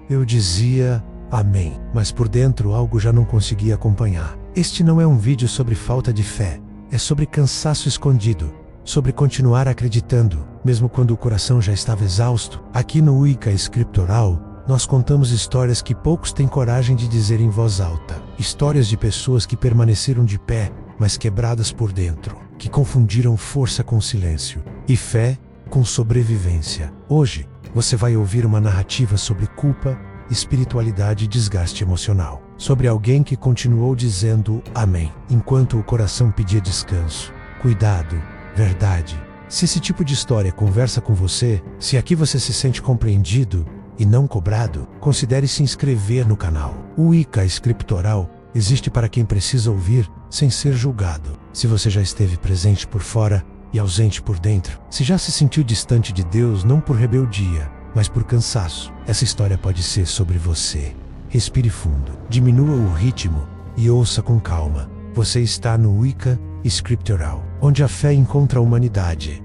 Eu dizia amém, mas por dentro algo já não conseguia acompanhar. Este não é um vídeo sobre falta de fé, é sobre cansaço escondido, sobre continuar acreditando, mesmo quando o coração já estava exausto. Aqui no Wicca Scriptural, nós contamos histórias que poucos têm coragem de dizer em voz alta. Histórias de pessoas que permaneceram de pé, mas quebradas por dentro, que confundiram força com silêncio e fé com sobrevivência. Hoje, você vai ouvir uma narrativa sobre culpa, espiritualidade e desgaste emocional. Sobre alguém que continuou dizendo amém, enquanto o coração pedia descanso, cuidado, verdade. Se esse tipo de história conversa com você, se aqui você se sente compreendido e não cobrado, considere se inscrever no canal. O Wicca Scriptural existe para quem precisa ouvir sem ser julgado. Se você já esteve presente por fora e ausente por dentro, se já se sentiu distante de Deus não por rebeldia, mas por cansaço, essa história pode ser sobre você. Respire fundo, diminua o ritmo e ouça com calma. Você está no Wicca Scriptural, onde a fé encontra a humanidade.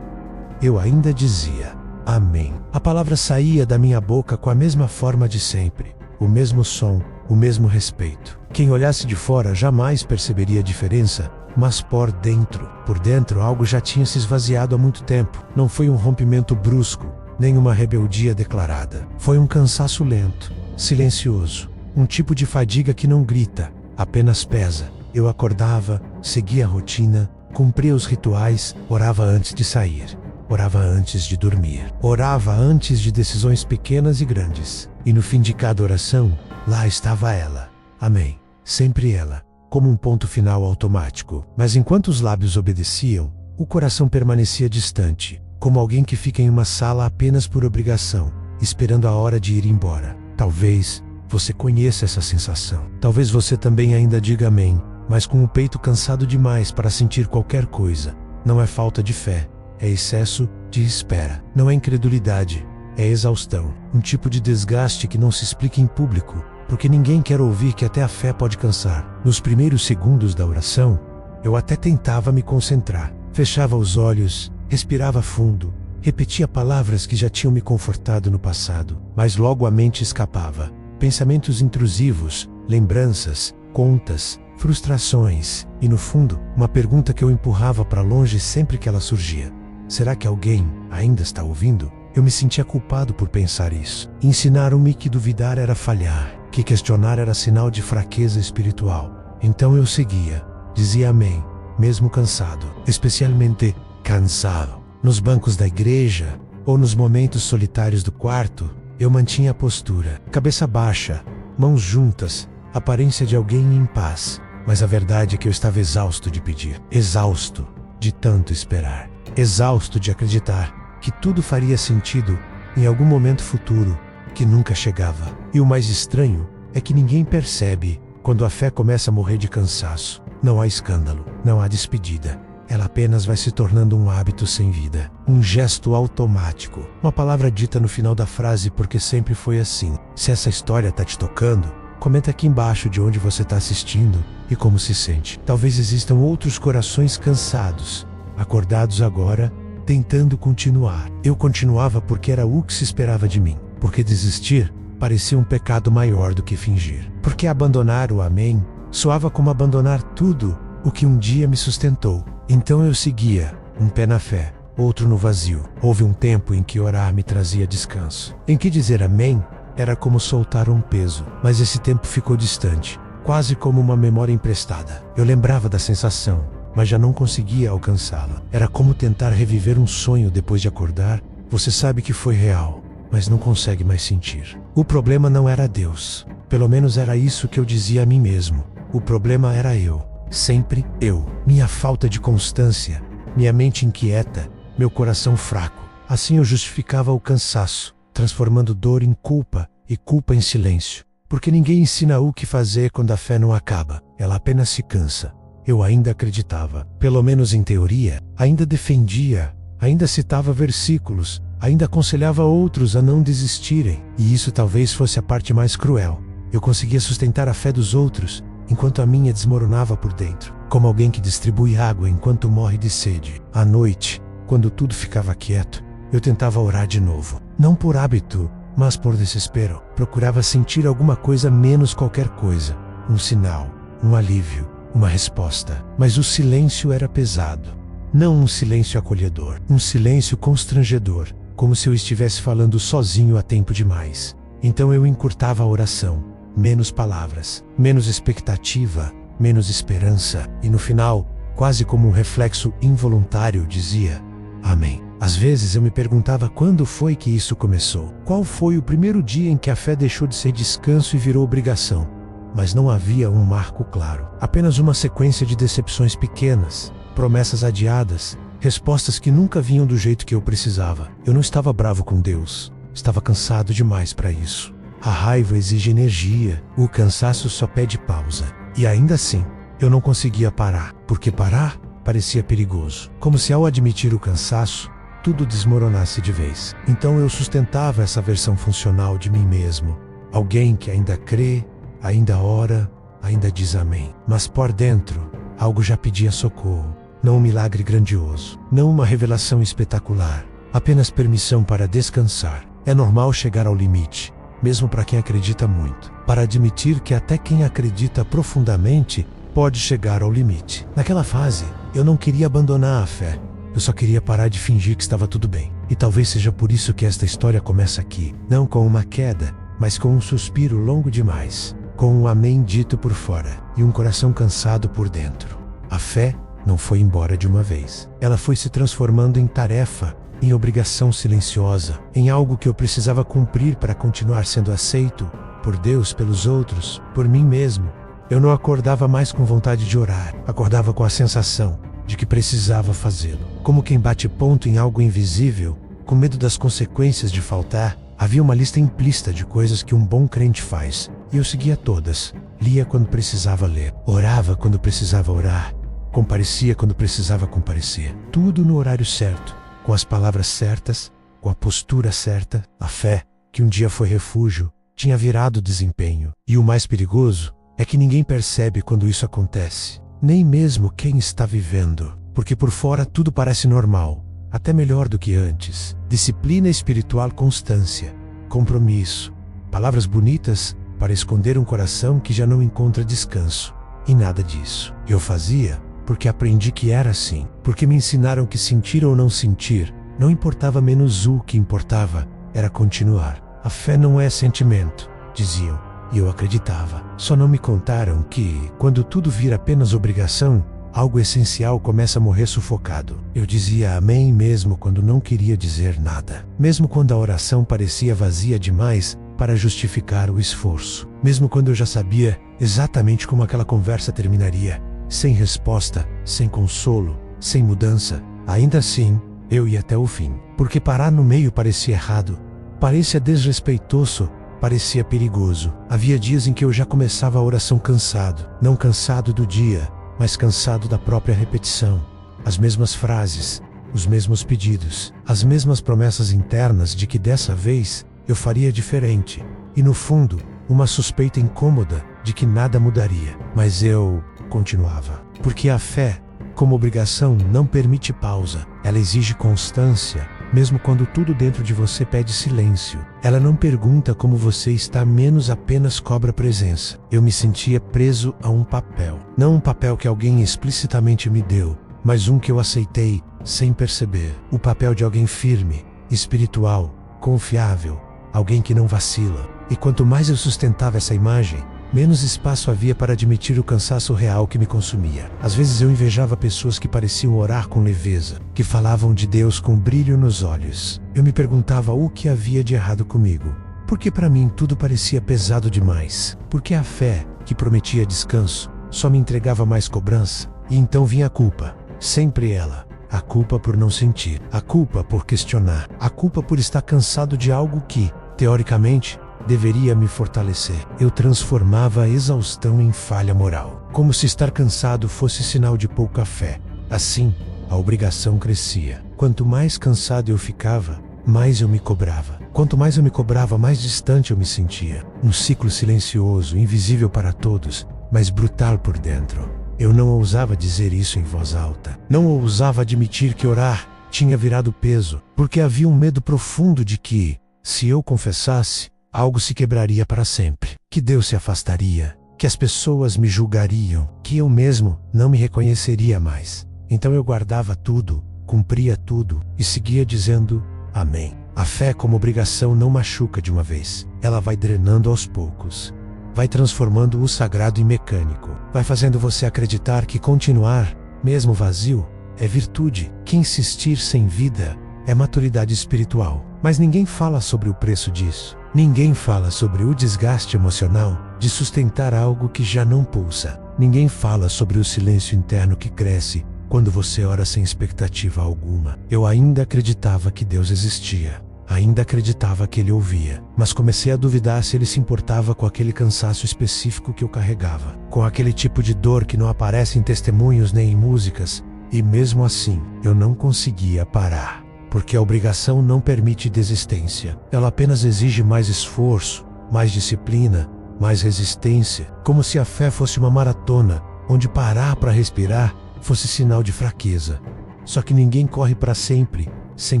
Eu ainda dizia amém. A palavra saía da minha boca com a mesma forma de sempre, o mesmo som, o mesmo respeito. Quem olhasse de fora jamais perceberia a diferença, mas por dentro algo já tinha se esvaziado há muito tempo. Não foi um rompimento brusco, nem uma rebeldia declarada. Foi um cansaço lento, silencioso, um tipo de fadiga que não grita, apenas pesa. Eu acordava, seguia a rotina, cumpria os rituais, orava antes de sair, orava antes de dormir, orava antes de decisões pequenas e grandes. E no fim de cada oração, lá estava ela. Amém. Sempre ela, como um ponto final automático. Mas enquanto os lábios obedeciam, o coração permanecia distante, como alguém que fica em uma sala apenas por obrigação, esperando a hora de ir embora. Talvez você conheça essa sensação. Talvez você também ainda diga amém, mas com o peito cansado demais para sentir qualquer coisa. Não é falta de fé, é excesso de espera. Não é incredulidade, é exaustão. Um tipo de desgaste que não se explica em público, porque ninguém quer ouvir que até a fé pode cansar. Nos primeiros segundos da oração, eu até tentava me concentrar. Fechava os olhos, respirava fundo, repetia palavras que já tinham me confortado no passado, mas logo a mente escapava. Pensamentos intrusivos, lembranças, contas, frustrações, e no fundo, uma pergunta que eu empurrava para longe sempre que ela surgia. Será que alguém ainda está ouvindo? Eu me sentia culpado por pensar isso. Ensinaram-me que duvidar era falhar, que questionar era sinal de fraqueza espiritual. Então eu seguia, dizia amém, mesmo cansado, especialmente cansado. Nos bancos da igreja, ou nos momentos solitários do quarto, eu mantinha a postura, cabeça baixa, mãos juntas, aparência de alguém em paz. Mas a verdade é que eu estava exausto de pedir, exausto de tanto esperar, exausto de acreditar que tudo faria sentido em algum momento futuro, que nunca chegava. E o mais estranho é que ninguém percebe quando a fé começa a morrer de cansaço. Não há escândalo, não há despedida. Ela apenas vai se tornando um hábito sem vida, um gesto automático, uma palavra dita no final da frase porque sempre foi assim. Se essa história está te tocando, comenta aqui embaixo de onde você está assistindo e como se sente. Talvez existam outros corações cansados, acordados agora, tentando continuar. Eu continuava porque era o que se esperava de mim, porque desistir parecia um pecado maior do que fingir, porque abandonar o amém soava como abandonar tudo o que um dia me sustentou. Então eu seguia, um pé na fé, outro no vazio. Houve um tempo em que orar me trazia descanso, em que dizer amém era como soltar um peso, mas esse tempo ficou distante, quase como uma memória emprestada. Eu lembrava da sensação, mas já não conseguia alcançá-la. Era como tentar reviver um sonho depois de acordar. Você sabe que foi real, mas não consegue mais sentir. O problema não era Deus, pelo menos era isso que eu dizia a mim mesmo. O problema era eu, sempre eu. Minha falta de constância, minha mente inquieta, meu coração fraco. Assim eu justificava o cansaço, transformando dor em culpa e culpa em silêncio. Porque ninguém ensina o que fazer quando a fé não acaba, ela apenas se cansa. Eu ainda acreditava, pelo menos em teoria, ainda defendia, ainda citava versículos, ainda aconselhava outros a não desistirem. E isso talvez fosse a parte mais cruel. Eu conseguia sustentar a fé dos outros, enquanto a minha desmoronava por dentro, como alguém que distribui água enquanto morre de sede. À noite, quando tudo ficava quieto, eu tentava orar de novo. Não por hábito, mas por desespero. Procurava sentir alguma coisa menos qualquer coisa. Um sinal, um alívio, uma resposta. Mas o silêncio era pesado. Não um silêncio acolhedor, um silêncio constrangedor, como se eu estivesse falando sozinho há tempo demais. Então eu encurtava a oração. Menos palavras, menos expectativa, menos esperança. E no final, quase como um reflexo involuntário, dizia: Amém. Às vezes eu me perguntava quando foi que isso começou. Qual foi o primeiro dia em que a fé deixou de ser descanso e virou obrigação? Mas não havia um marco claro. Apenas uma sequência de decepções pequenas, promessas adiadas, respostas que nunca vinham do jeito que eu precisava. Eu não estava bravo com Deus. Estava cansado demais para isso. A raiva exige energia. O cansaço só pede pausa. E ainda assim, eu não conseguia parar. Porque parar parecia perigoso. Como se ao admitir o cansaço, tudo desmoronasse de vez. Então eu sustentava essa versão funcional de mim mesmo. Alguém que ainda crê, ainda ora, ainda diz amém. Mas por dentro, algo já pedia socorro. Não um milagre grandioso, não uma revelação espetacular, apenas permissão para descansar. É normal chegar ao limite, mesmo para quem acredita muito, para admitir que até quem acredita profundamente pode chegar ao limite. Naquela fase, eu não queria abandonar a fé, eu só queria parar de fingir que estava tudo bem. E talvez seja por isso que esta história começa aqui, não com uma queda, mas com um suspiro longo demais, com um amém dito por fora e um coração cansado por dentro. A fé não foi embora de uma vez. Ela foi se transformando em tarefa, em obrigação silenciosa, em algo que eu precisava cumprir para continuar sendo aceito por Deus, pelos outros, por mim mesmo. Eu não acordava mais com vontade de orar, acordava com a sensação de que precisava fazê-lo. Como quem bate ponto em algo invisível, com medo das consequências de faltar. Havia uma lista implícita de coisas que um bom crente faz, e eu seguia todas. Lia quando precisava ler, orava quando precisava orar, comparecia quando precisava comparecer. Tudo no horário certo, com as palavras certas, com a postura certa. A fé, que um dia foi refúgio, tinha virado desempenho. E o mais perigoso é que ninguém percebe quando isso acontece. Nem mesmo quem está vivendo. Porque por fora tudo parece normal, até melhor do que antes. Disciplina espiritual, constância, compromisso. Palavras bonitas para esconder um coração que já não encontra descanso. E nada disso. Eu fazia porque aprendi que era assim, porque me ensinaram que sentir ou não sentir não importava, menos o que importava era continuar. A fé não é sentimento, diziam, e eu acreditava. Só não me contaram que, quando tudo vira apenas obrigação, algo essencial começa a morrer sufocado. Eu dizia amém mesmo quando não queria dizer nada, mesmo quando a oração parecia vazia demais para justificar o esforço, mesmo quando eu já sabia exatamente como aquela conversa terminaria. Sem resposta, sem consolo, sem mudança. Ainda assim, eu ia até o fim. Porque parar no meio parecia errado, parecia desrespeitoso, parecia perigoso. Havia dias em que eu já começava a oração cansado. Não cansado do dia, mas cansado da própria repetição. As mesmas frases, os mesmos pedidos, as mesmas promessas internas de que dessa vez eu faria diferente. E no fundo, uma suspeita incômoda de que nada mudaria. Mas eu continuava. Porque a fé, como obrigação, não permite pausa. Ela exige constância, mesmo quando tudo dentro de você pede silêncio. Ela não pergunta como você está, menos apenas cobra presença. Eu me sentia preso a um papel. Não um papel que alguém explicitamente me deu, mas um que eu aceitei sem perceber. O papel de alguém firme, espiritual, confiável, alguém que não vacila. E quanto mais eu sustentava essa imagem, menos espaço havia para admitir o cansaço real que me consumia. Às vezes eu invejava pessoas que pareciam orar com leveza, que falavam de Deus com brilho nos olhos. Eu me perguntava o que havia de errado comigo. Porque para mim tudo parecia pesado demais. Porque a fé, que prometia descanso, só me entregava mais cobrança. E então vinha a culpa. Sempre ela. A culpa por não sentir. A culpa por questionar. A culpa por estar cansado de algo que, teoricamente, deveria me fortalecer. Eu transformava a exaustão em falha moral, como se estar cansado fosse sinal de pouca fé. Assim, a obrigação crescia. Quanto mais cansado eu ficava, mais eu me cobrava. Quanto mais eu me cobrava, mais distante eu me sentia. Um ciclo silencioso, invisível para todos, mas brutal por dentro. Eu não ousava dizer isso em voz alta. Não ousava admitir que orar tinha virado peso, porque havia um medo profundo de que, se eu confessasse, algo se quebraria para sempre, que Deus se afastaria, que as pessoas me julgariam, que eu mesmo não me reconheceria mais. Então eu guardava tudo, cumpria tudo e seguia dizendo amém. A fé como obrigação não machuca de uma vez, ela vai drenando aos poucos. Vai transformando o sagrado em mecânico. Vai fazendo você acreditar que continuar, mesmo vazio, é virtude, que insistir sem vida é maturidade espiritual. Mas ninguém fala sobre o preço disso. Ninguém fala sobre o desgaste emocional de sustentar algo que já não pulsa. Ninguém fala sobre o silêncio interno que cresce quando você ora sem expectativa alguma. Eu ainda acreditava que Deus existia. Ainda acreditava que Ele ouvia, mas comecei a duvidar se Ele se importava com aquele cansaço específico que eu carregava, com aquele tipo de dor que não aparece em testemunhos nem em músicas, e mesmo assim, eu não conseguia parar, porque a obrigação não permite desistência, ela apenas exige mais esforço, mais disciplina, mais resistência, como se a fé fosse uma maratona, onde parar para respirar fosse sinal de fraqueza. Só que ninguém corre para sempre, sem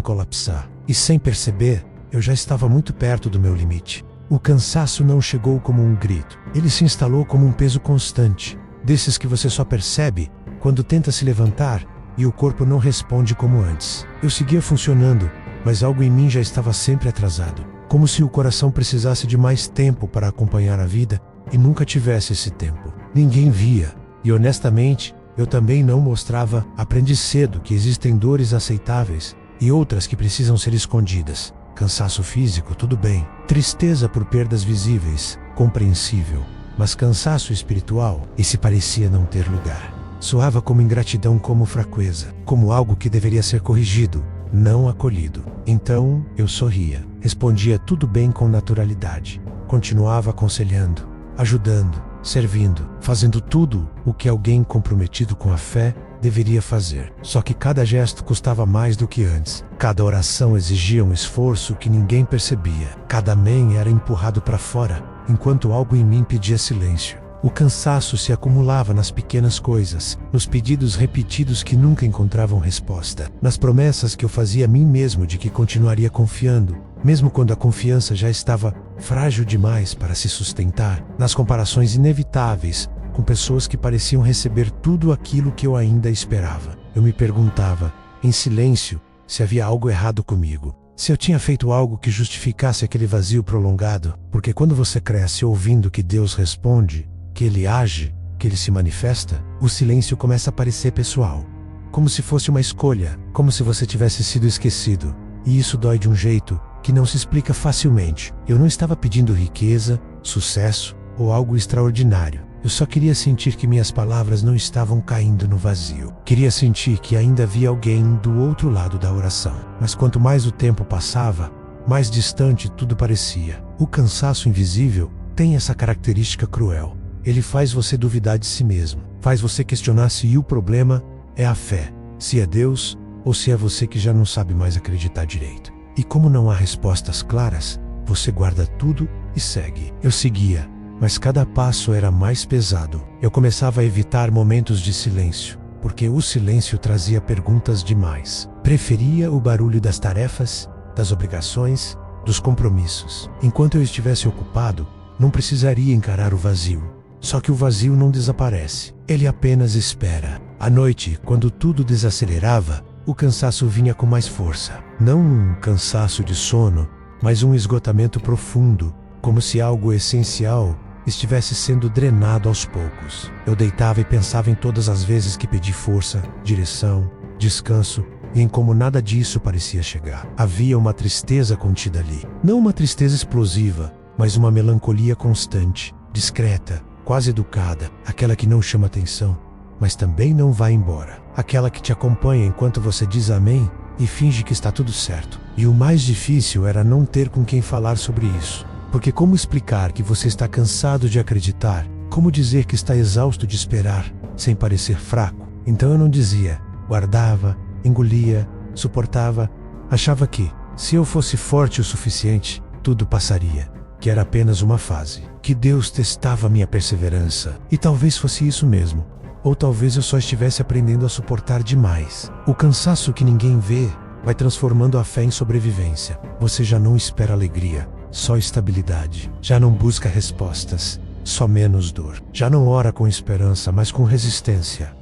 colapsar. E sem perceber, eu já estava muito perto do meu limite. O cansaço não chegou como um grito. Ele se instalou como um peso constante, desses que você só percebe quando tenta se levantar e o corpo não responde como antes. Eu seguia funcionando, mas algo em mim já estava sempre atrasado. Como se o coração precisasse de mais tempo para acompanhar a vida e nunca tivesse esse tempo. Ninguém via, e honestamente, eu também não mostrava. Aprendi cedo que existem dores aceitáveis e outras que precisam ser escondidas. Cansaço físico, tudo bem. Tristeza por perdas visíveis, compreensível. Mas cansaço espiritual, esse parecia não ter lugar. Soava como ingratidão, como fraqueza, como algo que deveria ser corrigido, não acolhido. Então, eu sorria. Respondia tudo bem com naturalidade. Continuava aconselhando, ajudando, servindo, fazendo tudo o que alguém comprometido com a fé deveria fazer. Só que cada gesto custava mais do que antes. Cada oração exigia um esforço que ninguém percebia. Cada amém era empurrado para fora, enquanto algo em mim pedia silêncio. O cansaço se acumulava nas pequenas coisas, nos pedidos repetidos que nunca encontravam resposta, nas promessas que eu fazia a mim mesmo de que continuaria confiando, mesmo quando a confiança já estava frágil demais para se sustentar, nas comparações inevitáveis com pessoas que pareciam receber tudo aquilo que eu ainda esperava. Eu me perguntava, em silêncio, se havia algo errado comigo, se eu tinha feito algo que justificasse aquele vazio prolongado, porque quando você cresce ouvindo que Deus responde, que Ele age, que Ele se manifesta, o silêncio começa a parecer pessoal, como se fosse uma escolha, como se você tivesse sido esquecido, e isso dói de um jeito que não se explica facilmente. Eu não estava pedindo riqueza, sucesso ou algo extraordinário. Eu só queria sentir que minhas palavras não estavam caindo no vazio. Queria sentir que ainda havia alguém do outro lado da oração. Mas quanto mais o tempo passava, mais distante tudo parecia. O cansaço invisível tem essa característica cruel. Ele faz você duvidar de si mesmo. Faz você questionar se o problema é a fé, se é Deus ou se é você que já não sabe mais acreditar direito. E como não há respostas claras, você guarda tudo e segue. Eu seguia. Mas cada passo era mais pesado. Eu começava a evitar momentos de silêncio, porque o silêncio trazia perguntas demais. Preferia o barulho das tarefas, das obrigações, dos compromissos. Enquanto eu estivesse ocupado, não precisaria encarar o vazio. Só que o vazio não desaparece. Ele apenas espera. À noite, quando tudo desacelerava, o cansaço vinha com mais força. Não um cansaço de sono, mas um esgotamento profundo, como se algo essencial estivesse sendo drenado aos poucos. Eu deitava e pensava em todas as vezes que pedi força, direção, descanso, e em como nada disso parecia chegar. Havia uma tristeza contida ali. Não uma tristeza explosiva, mas uma melancolia constante, discreta, quase educada, aquela que não chama atenção, mas também não vai embora. Aquela que te acompanha enquanto você diz amém e finge que está tudo certo. E o mais difícil era não ter com quem falar sobre isso. Porque como explicar que você está cansado de acreditar? Como dizer que está exausto de esperar, sem parecer fraco? Então eu não dizia, guardava, engolia, suportava, achava que, se eu fosse forte o suficiente, tudo passaria, que era apenas uma fase, que Deus testava minha perseverança. E talvez fosse isso mesmo. Ou talvez eu só estivesse aprendendo a suportar demais. O cansaço que ninguém vê vai transformando a fé em sobrevivência. Você já não espera alegria, só estabilidade. Já não busca respostas, só menos dor. Já não ora com esperança, mas com resistência.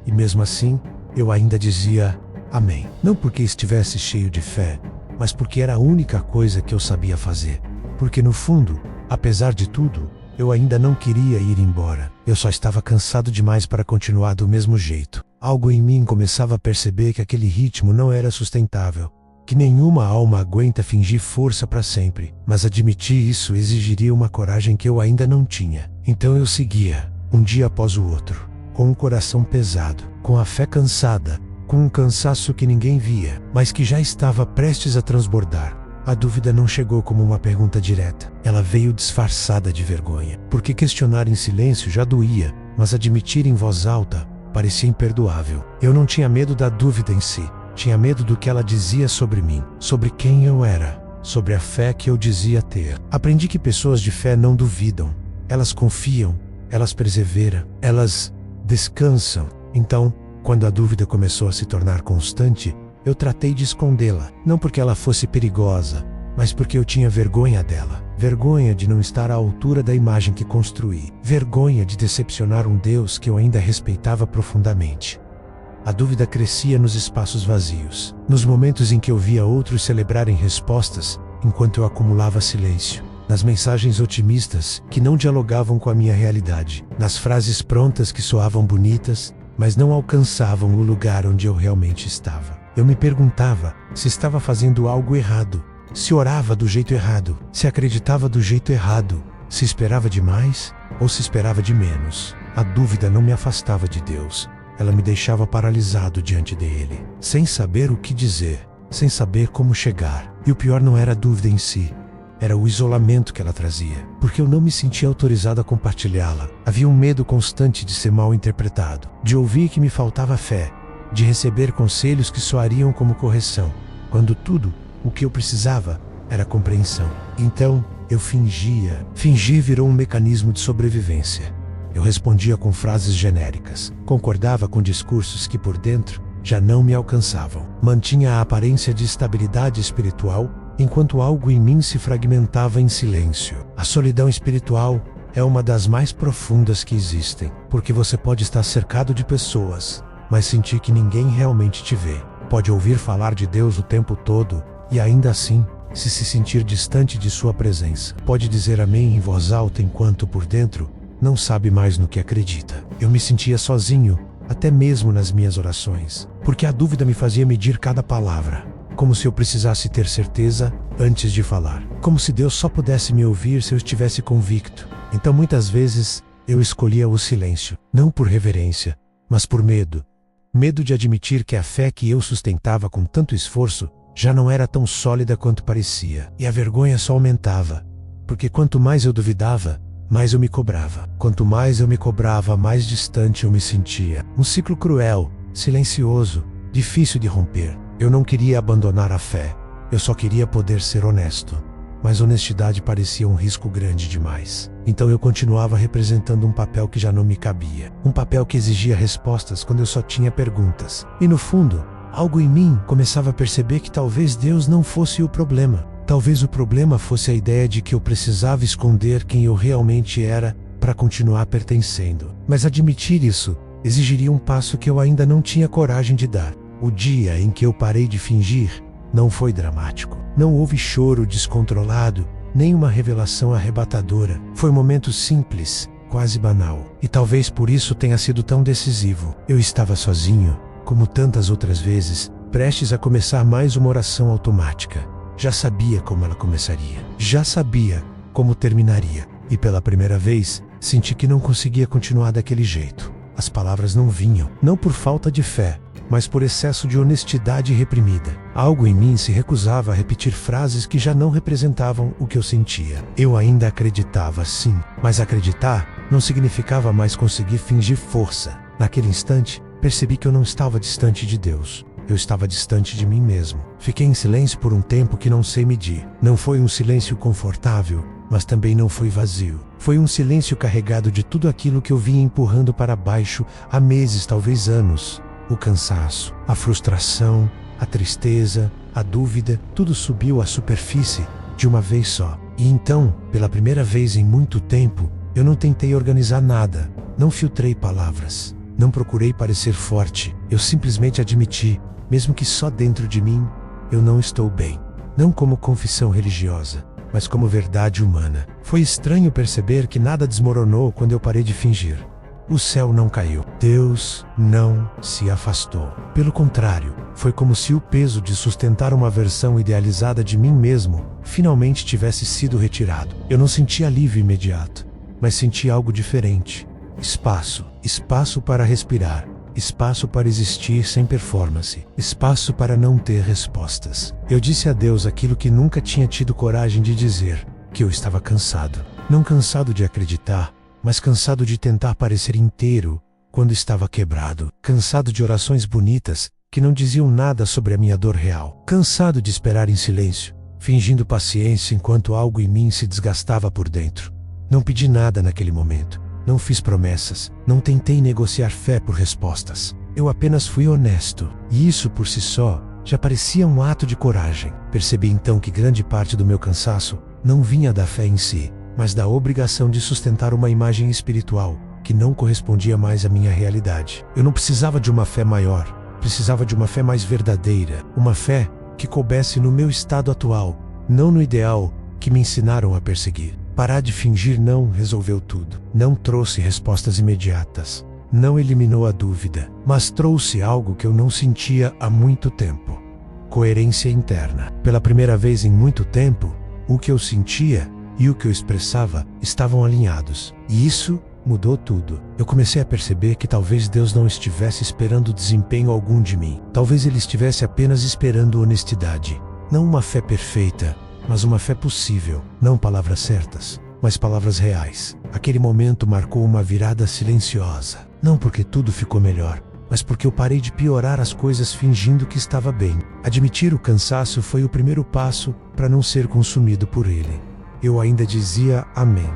E mesmo assim, eu ainda dizia amém. Não porque estivesse cheio de fé, mas porque era a única coisa que eu sabia fazer. Porque no fundo, apesar de tudo, eu ainda não queria ir embora. Eu só estava cansado demais para continuar do mesmo jeito. Algo em mim começava a perceber que aquele ritmo não era sustentável, que nenhuma alma aguenta fingir força para sempre. Mas admitir isso exigiria uma coragem que eu ainda não tinha. Então eu seguia, um dia após o outro, com o coração pesado, com a fé cansada, com um cansaço que ninguém via, mas que já estava prestes a transbordar. A dúvida não chegou como uma pergunta direta. Ela veio disfarçada de vergonha. Porque questionar em silêncio já doía, mas admitir em voz alta parecia imperdoável. Eu não tinha medo da dúvida em si. Tinha medo do que ela dizia sobre mim, sobre quem eu era, sobre a fé que eu dizia ter. Aprendi que pessoas de fé não duvidam. Elas confiam, elas perseveram, elas descansam. Então, quando a dúvida começou a se tornar constante, eu tratei de escondê-la, não porque ela fosse perigosa, mas porque eu tinha vergonha dela. Vergonha de não estar à altura da imagem que construí. Vergonha de decepcionar um Deus que eu ainda respeitava profundamente. A dúvida crescia nos espaços vazios, nos momentos em que eu via outros celebrarem respostas, enquanto eu acumulava silêncio. Nas mensagens otimistas que não dialogavam com a minha realidade. Nas frases prontas que soavam bonitas, mas não alcançavam o lugar onde eu realmente estava. Eu me perguntava se estava fazendo algo errado, se orava do jeito errado, se acreditava do jeito errado, se esperava demais ou se esperava de menos. A dúvida não me afastava de Deus, ela me deixava paralisado diante dele, sem saber o que dizer, sem saber como chegar. E o pior não era a dúvida em si, era o isolamento que ela trazia, porque eu não me sentia autorizado a compartilhá-la. Havia um medo constante de ser mal interpretado, de ouvir que me faltava fé, de receber conselhos que soariam como correção, quando tudo o que eu precisava era compreensão. Então, eu fingia. Fingir virou um mecanismo de sobrevivência. Eu respondia com frases genéricas, concordava com discursos que por dentro já não me alcançavam. Mantinha a aparência de estabilidade espiritual, enquanto algo em mim se fragmentava em silêncio. A solidão espiritual é uma das mais profundas que existem, porque você pode estar cercado de pessoas, mas sentir que ninguém realmente te vê. Pode ouvir falar de Deus o tempo todo e ainda assim se sentir distante de sua presença. Pode dizer amém em voz alta enquanto por dentro não sabe mais no que acredita. Eu me sentia sozinho, até mesmo nas minhas orações, porque a dúvida me fazia medir cada palavra, como se eu precisasse ter certeza antes de falar, como se Deus só pudesse me ouvir se eu estivesse convicto. Então muitas vezes eu escolhia o silêncio, não por reverência, mas por medo. Medo de admitir que a fé que eu sustentava com tanto esforço já não era tão sólida quanto parecia. E a vergonha só aumentava, porque quanto mais eu duvidava, mais eu me cobrava. Quanto mais eu me cobrava, mais distante eu me sentia. Um ciclo cruel, silencioso, difícil de romper. Eu não queria abandonar a fé, eu só queria poder ser honesto. Mas honestidade parecia um risco grande demais. Então eu continuava representando um papel que já não me cabia. Um papel que exigia respostas quando eu só tinha perguntas. E no fundo, algo em mim começava a perceber que talvez Deus não fosse o problema. Talvez o problema fosse a ideia de que eu precisava esconder quem eu realmente era para continuar pertencendo. Mas admitir isso exigiria um passo que eu ainda não tinha coragem de dar. O dia em que eu parei de fingir não foi dramático. Não houve choro descontrolado, nem uma revelação arrebatadora. Foi um momento simples, quase banal. E talvez por isso tenha sido tão decisivo. Eu estava sozinho, como tantas outras vezes, prestes a começar mais uma oração automática. Já sabia como ela começaria. Já sabia como terminaria. E pela primeira vez, senti que não conseguia continuar daquele jeito. As palavras não vinham, não por falta de fé, mas por excesso de honestidade reprimida. Algo em mim se recusava a repetir frases que já não representavam o que eu sentia. Eu ainda acreditava, sim, mas acreditar não significava mais conseguir fingir força. Naquele instante, percebi que eu não estava distante de Deus. Eu estava distante de mim mesmo. Fiquei em silêncio por um tempo que não sei medir. Não foi um silêncio confortável, mas também não foi vazio. Foi um silêncio carregado de tudo aquilo que eu vinha empurrando para baixo há meses, talvez anos. O cansaço, a frustração, a tristeza, a dúvida, tudo subiu à superfície de uma vez só. E então, pela primeira vez em muito tempo, eu não tentei organizar nada, não filtrei palavras, não procurei parecer forte. Eu simplesmente admiti, mesmo que só dentro de mim, eu não estou bem. Não como confissão religiosa, mas como verdade humana. Foi estranho perceber que nada desmoronou quando eu parei de fingir. O céu não caiu. Deus não se afastou. Pelo contrário, foi como se o peso de sustentar uma versão idealizada de mim mesmo finalmente tivesse sido retirado. Eu não senti alívio imediato, mas senti algo diferente. Espaço. Espaço para respirar. Espaço para existir sem performance. Espaço para não ter respostas. Eu disse a Deus aquilo que nunca tinha tido coragem de dizer, que eu estava cansado. Não cansado de acreditar, mas cansado de tentar parecer inteiro quando estava quebrado. Cansado de orações bonitas que não diziam nada sobre a minha dor real. Cansado de esperar em silêncio, fingindo paciência enquanto algo em mim se desgastava por dentro. Não pedi nada naquele momento. Não fiz promessas, não tentei negociar fé por respostas. Eu apenas fui honesto, e isso por si só já parecia um ato de coragem. Percebi então que grande parte do meu cansaço não vinha da fé em si, mas da obrigação de sustentar uma imagem espiritual que não correspondia mais à minha realidade. Eu não precisava de uma fé maior, precisava de uma fé mais verdadeira, uma fé que coubesse no meu estado atual, não no ideal que me ensinaram a perseguir. Parar de fingir não resolveu tudo. Não trouxe respostas imediatas. Não eliminou a dúvida, mas trouxe algo que eu não sentia há muito tempo. Coerência interna. Pela primeira vez em muito tempo, o que eu sentia e o que eu expressava estavam alinhados. E isso mudou tudo. Eu comecei a perceber que talvez Deus não estivesse esperando desempenho algum de mim. Talvez Ele estivesse apenas esperando honestidade. Não uma fé perfeita, mas uma fé possível. Não palavras certas, mas palavras reais. Aquele momento marcou uma virada silenciosa. Não porque tudo ficou melhor, mas porque eu parei de piorar as coisas fingindo que estava bem. Admitir o cansaço foi o primeiro passo para não ser consumido por ele. Eu ainda dizia amém,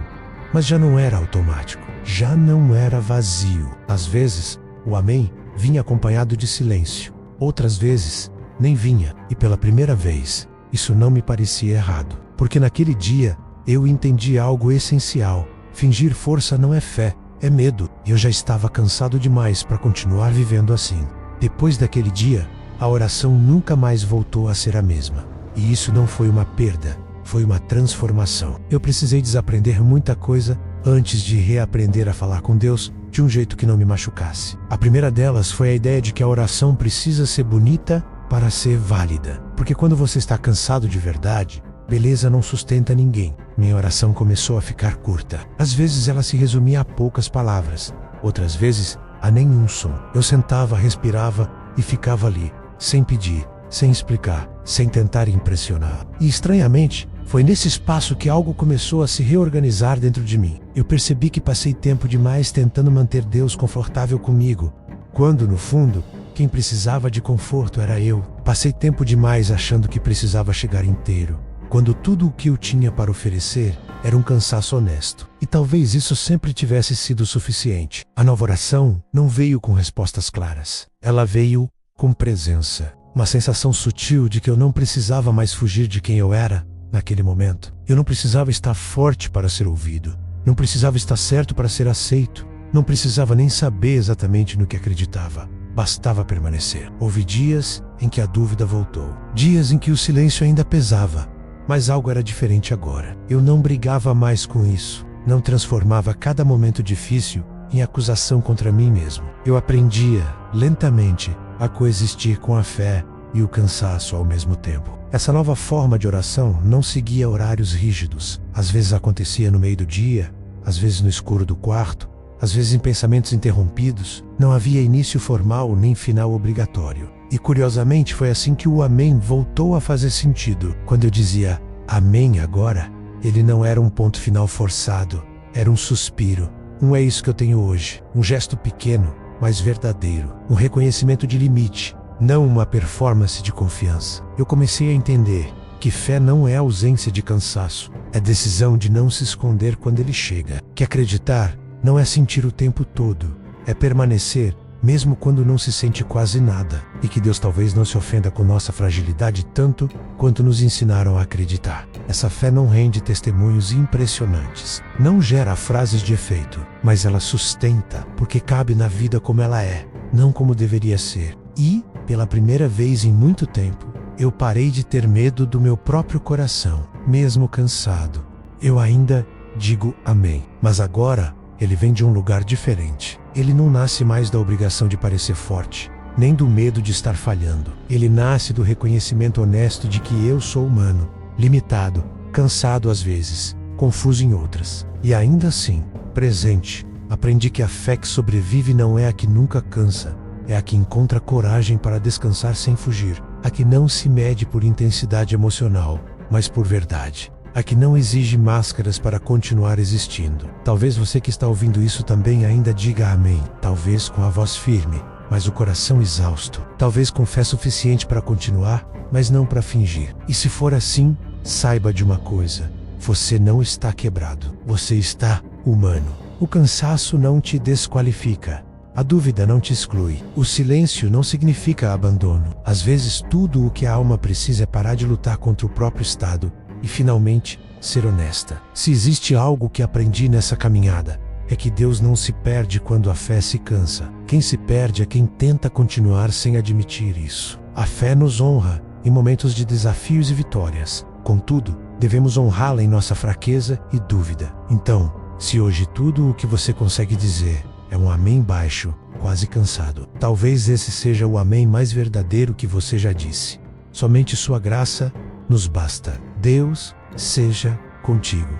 mas já não era automático, já não era vazio. Às vezes, o amém vinha acompanhado de silêncio. Outras vezes, nem vinha, e pela primeira vez, isso não me parecia errado, porque naquele dia eu entendi algo essencial. Fingir força não é fé, é medo, e eu já estava cansado demais para continuar vivendo assim. Depois daquele dia, a oração nunca mais voltou a ser a mesma. E isso não foi uma perda, foi uma transformação. Eu precisei desaprender muita coisa antes de reaprender a falar com Deus de um jeito que não me machucasse. A primeira delas foi a ideia de que a oração precisa ser bonita para ser válida. Porque quando você está cansado de verdade, beleza não sustenta ninguém. Minha oração começou a ficar curta. Às vezes ela se resumia a poucas palavras, outras vezes a nenhum som. Eu sentava, respirava e ficava ali, sem pedir, sem explicar, sem tentar impressionar. E estranhamente, foi nesse espaço que algo começou a se reorganizar dentro de mim. Eu percebi que passei tempo demais tentando manter Deus confortável comigo, quando, no fundo, quem precisava de conforto era eu. Passei tempo demais achando que precisava chegar inteiro, quando tudo o que eu tinha para oferecer era um cansaço honesto. E talvez isso sempre tivesse sido suficiente. A nova oração não veio com respostas claras. Ela veio com presença. Uma sensação sutil de que eu não precisava mais fugir de quem eu era naquele momento. Eu não precisava estar forte para ser ouvido. Não precisava estar certo para ser aceito. Não precisava nem saber exatamente no que acreditava. Bastava permanecer. Houve dias em que a dúvida voltou. Dias em que o silêncio ainda pesava. Mas algo era diferente agora. Eu não brigava mais com isso. Não transformava cada momento difícil em acusação contra mim mesmo. Eu aprendia, lentamente, a coexistir com a fé e o cansaço ao mesmo tempo. Essa nova forma de oração não seguia horários rígidos. Às vezes acontecia no meio do dia, às vezes no escuro do quarto, às vezes em pensamentos interrompidos. Não havia início formal nem final obrigatório. E curiosamente foi assim que o amém voltou a fazer sentido. Quando eu dizia amém agora, ele não era um ponto final forçado, era um suspiro. É isso que eu tenho hoje. Um gesto pequeno, mas verdadeiro. Um reconhecimento de limite, não uma performance de confiança. Eu comecei a entender Que fé não é ausência de cansaço, é decisão de não se esconder quando ele chega. Que acreditar não é sentir o tempo todo, é permanecer mesmo quando não se sente quase nada. E que Deus talvez não se ofenda com nossa fragilidade tanto quanto nos ensinaram a acreditar. Essa fé não rende testemunhos impressionantes, não gera frases de efeito, mas ela sustenta, porque cabe na vida como ela é, não como deveria ser. E, pela primeira vez em muito tempo, eu parei de ter medo do meu próprio coração, mesmo cansado. Eu ainda digo amém, mas agora ele vem de um lugar diferente. Ele não nasce mais da obrigação de parecer forte, nem do medo de estar falhando. Ele nasce do reconhecimento honesto de que eu sou humano, limitado, cansado às vezes, confuso em outras. E ainda assim, presente, aprendi que a fé que sobrevive não é a que nunca cansa, é a que encontra coragem para descansar sem fugir, a que não se mede por intensidade emocional, mas por verdade. A que não exige máscaras para continuar existindo. Talvez você que está ouvindo isso também ainda diga amém, talvez com a voz firme, mas o coração exausto. Talvez com fé suficiente para continuar, mas não para fingir. E se for assim, saiba de uma coisa: você não está quebrado, você está humano. O cansaço não te desqualifica. A dúvida não te exclui. O silêncio não significa abandono. Às vezes tudo o que a alma precisa é parar de lutar contra o próprio estado e finalmente ser honesta. Se existe algo que aprendi nessa caminhada, é que Deus não se perde quando a fé se cansa. Quem se perde é quem tenta continuar sem admitir isso. A fé nos honra em momentos de desafios e vitórias. Contudo, devemos honrá-la em nossa fraqueza e dúvida. Então, se hoje tudo o que você consegue dizer é um amém baixo, quase cansado, talvez esse seja o amém mais verdadeiro que você já disse. Somente sua graça nos basta. Deus seja contigo.